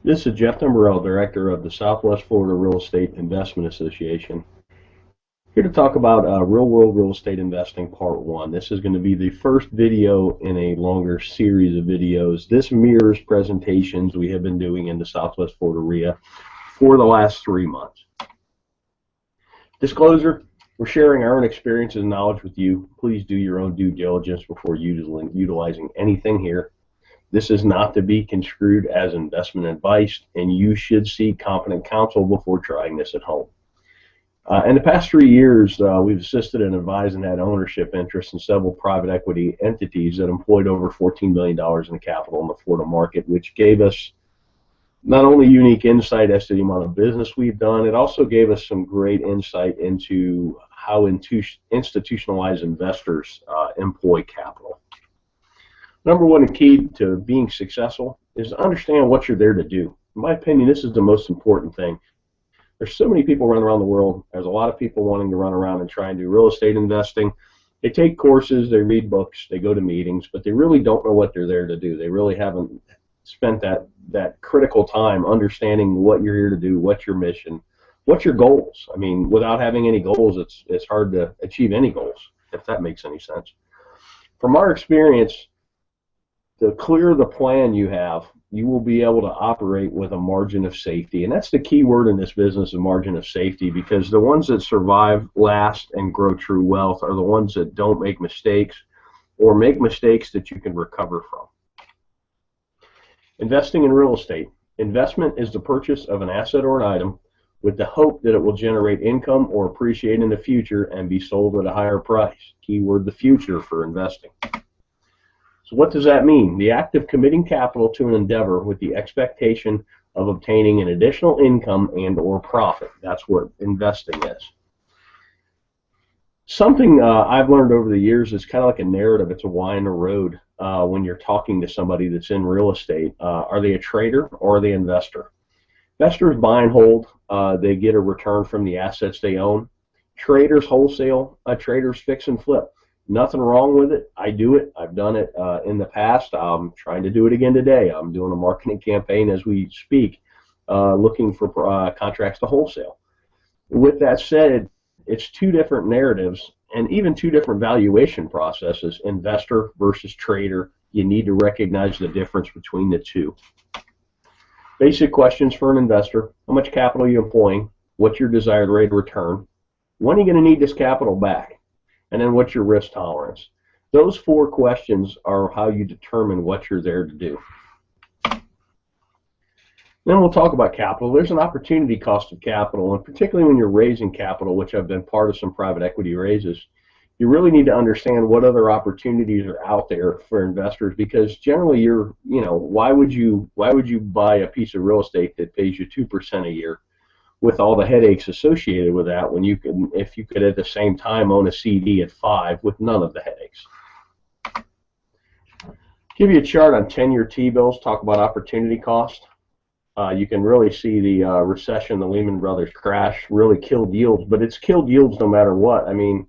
This is Jeff Timberell, Director of the Southwest Florida Real Estate Investment Association. Here to talk about Real World Real Estate Investing Part 1. This is going to be the first video in a longer series of videos. This mirrors presentations we have been doing in the Southwest Florida REIA for the last 3 months. Disclosure, we're sharing our own experiences and knowledge with you. Please do your own due diligence before utilizing anything here. This is not to be construed as investment advice, and you should seek competent counsel before trying this at home. In the past 3 years, we've assisted and advised and had ownership interests in several private equity entities that employed over $14 million in capital in the Florida market, which gave us not only unique insight as to the amount of business we've done, it also gave us some great insight into how institutionalized investors employ capital. Number one key to being successful is to understand what you're there to do. In my opinion, this is the most important thing. There's so many people running around the world. There's a lot of people wanting to run around and try and do real estate investing. They take courses, they read books, they go to meetings, but they really don't know what they're there to do. They really haven't spent that critical time understanding what you're here to do, what's your mission, what's your goals. I mean, without having any goals, it's hard to achieve any goals, if that makes any sense. From our experience, the clearer the plan you have, you will be able to operate with a margin of safety. And that's the key word in this business, a margin of safety, because the ones that survive, last, and grow true wealth are the ones that don't make mistakes or make mistakes that you can recover from. Investing in real estate. Investment is the purchase of an asset or an item with the hope that it will generate income or appreciate in the future and be sold at a higher price. Keyword, the future, for investing. So what does that mean? The act of committing capital to an endeavor with the expectation of obtaining an additional income and or profit. That's what investing is. Something I've learned over the years is kind of like a narrative. It's a why in the road when you're talking to somebody that's in real estate. Are they a trader or are they an investor? Investors buy and hold. They get a return from the assets they own. Traders wholesale. Traders fix and flip. Nothing wrong with it. I do it. I've done it in the past. I'm trying to do it again today. I'm doing a marketing campaign as we speak, looking for contracts to wholesale. With that said, it's two different narratives and even two different valuation processes, investor versus trader. You need to recognize the difference between the two. Basic questions for an investor. How much capital are you employing? What's your desired rate of return? When are you going to need this capital back? And then what's your risk tolerance? Those 4 questions are how you determine what you're there to do. Then we'll talk about capital. There's an opportunity cost of capital, and particularly when you're raising capital, which I've been part of some private equity raises, you really need to understand what other opportunities are out there for investors, because generally why would you buy a piece of real estate that pays you 2% a year with all the headaches associated with that, when you can, if you could at the same time own a CD at 5 with none of the headaches. Give you a chart on 10-year T-bills, talk about opportunity cost. You can really see the recession, the Lehman Brothers crash really killed yields, but it's killed yields no matter what. I mean,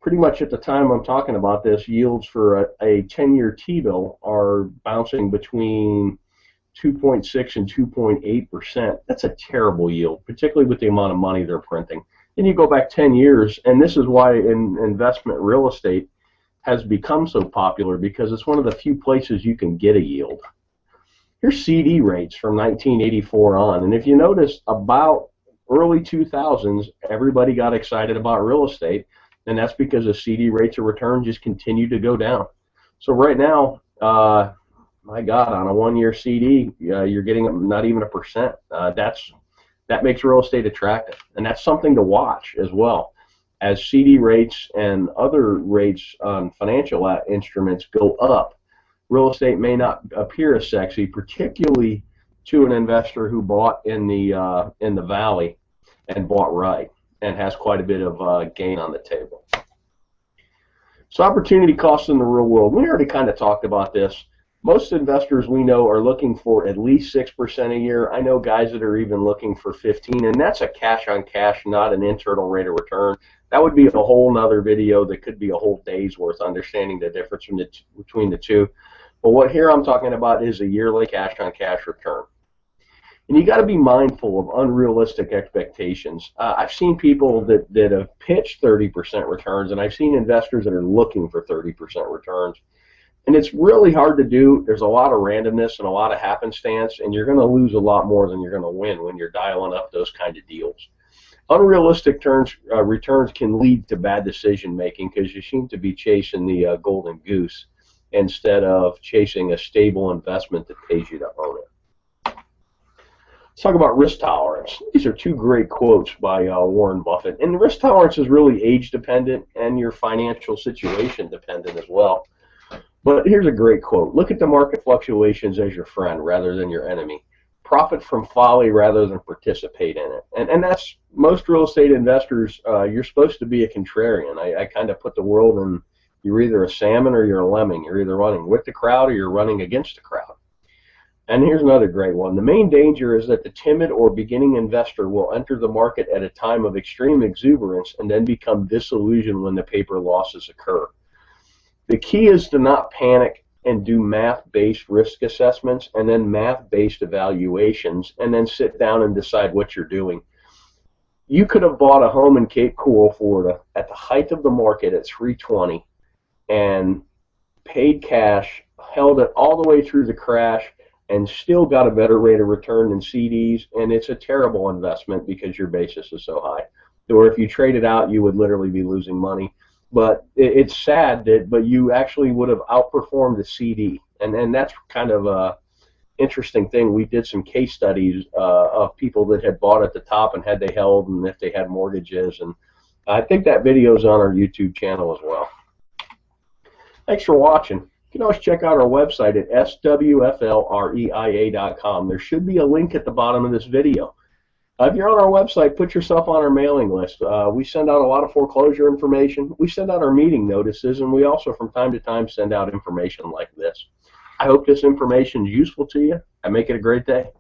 pretty much at the time I'm talking about this, yields for a 10-year T-bill are bouncing between 2.6 and 2.8%. That's a terrible yield, particularly with the amount of money they're printing. Then you go back 10 years, and this is why investment real estate has become so popular, because it's one of the few places you can get a yield. Here's CD rates from 1984 on, and if you notice, about early 2000s, everybody got excited about real estate, and that's because the CD rates of return just continue to go down. So right now, my God, on a 1-year CD, you're getting not even 1%. That makes real estate attractive, and that's something to watch as well. As CD rates and other rates on financial instruments go up, real estate may not appear as sexy, particularly to an investor who bought in the valley and bought right and has quite a bit of gain on the table. So opportunity costs in the real world. We already kind of talked about this. Most investors we know are looking for at least 6% a year. I know guys that are even looking for 15, and that's a cash on cash, not an internal rate of return. That would be a whole nother video that could be a whole day's worth, understanding the difference between the two. But what here I'm talking about is a yearly cash on cash return. And you got to be mindful of unrealistic expectations. I've seen people that have pitched 30% returns, and I've seen investors that are looking for 30% returns. And it's really hard to do. There's a lot of randomness and a lot of happenstance, and you're going to lose a lot more than you're going to win when you're dialing up those kind of deals. Unrealistic returns can lead to bad decision making because you seem to be chasing the golden goose instead of chasing a stable investment that pays you to own it. Let's talk about risk tolerance. These are two great quotes by Warren Buffett. And the risk tolerance is really age dependent and your financial situation dependent as well. But here's a great quote. Look at the market fluctuations as your friend rather than your enemy. Profit from folly rather than participate in it. And that's most real estate investors. You're supposed to be a contrarian. I kind of put the world in, you're either a salmon or you're a lemming. You're either running with the crowd or you're running against the crowd. And here's another great one. The main danger is that the timid or beginning investor will enter the market at a time of extreme exuberance and then become disillusioned when the paper losses occur. The key is to not panic and do math-based risk assessments and then math-based evaluations and then sit down and decide what you're doing. You could have bought a home in Cape Coral, Florida at the height of the market at 320 and paid cash, held it all the way through the crash, and still got a better rate of return than CDs, and it's a terrible investment because your basis is so high. Or if you trade it out, you would literally be losing money. But it's sad but you actually would have outperformed the CD, and that's kind of a interesting thing. We did some case studies of people that had bought at the top and had they held and if they had mortgages, and I think that video is on our YouTube channel as well. Thanks for watching. You can always check out our website at swflreia.com. There should be a link at the bottom of this video. If you're on our website, put yourself on our mailing list. We send out a lot of foreclosure information. We send out our meeting notices, and we also from time to time send out information like this. I hope this information is useful to you, and make it a great day.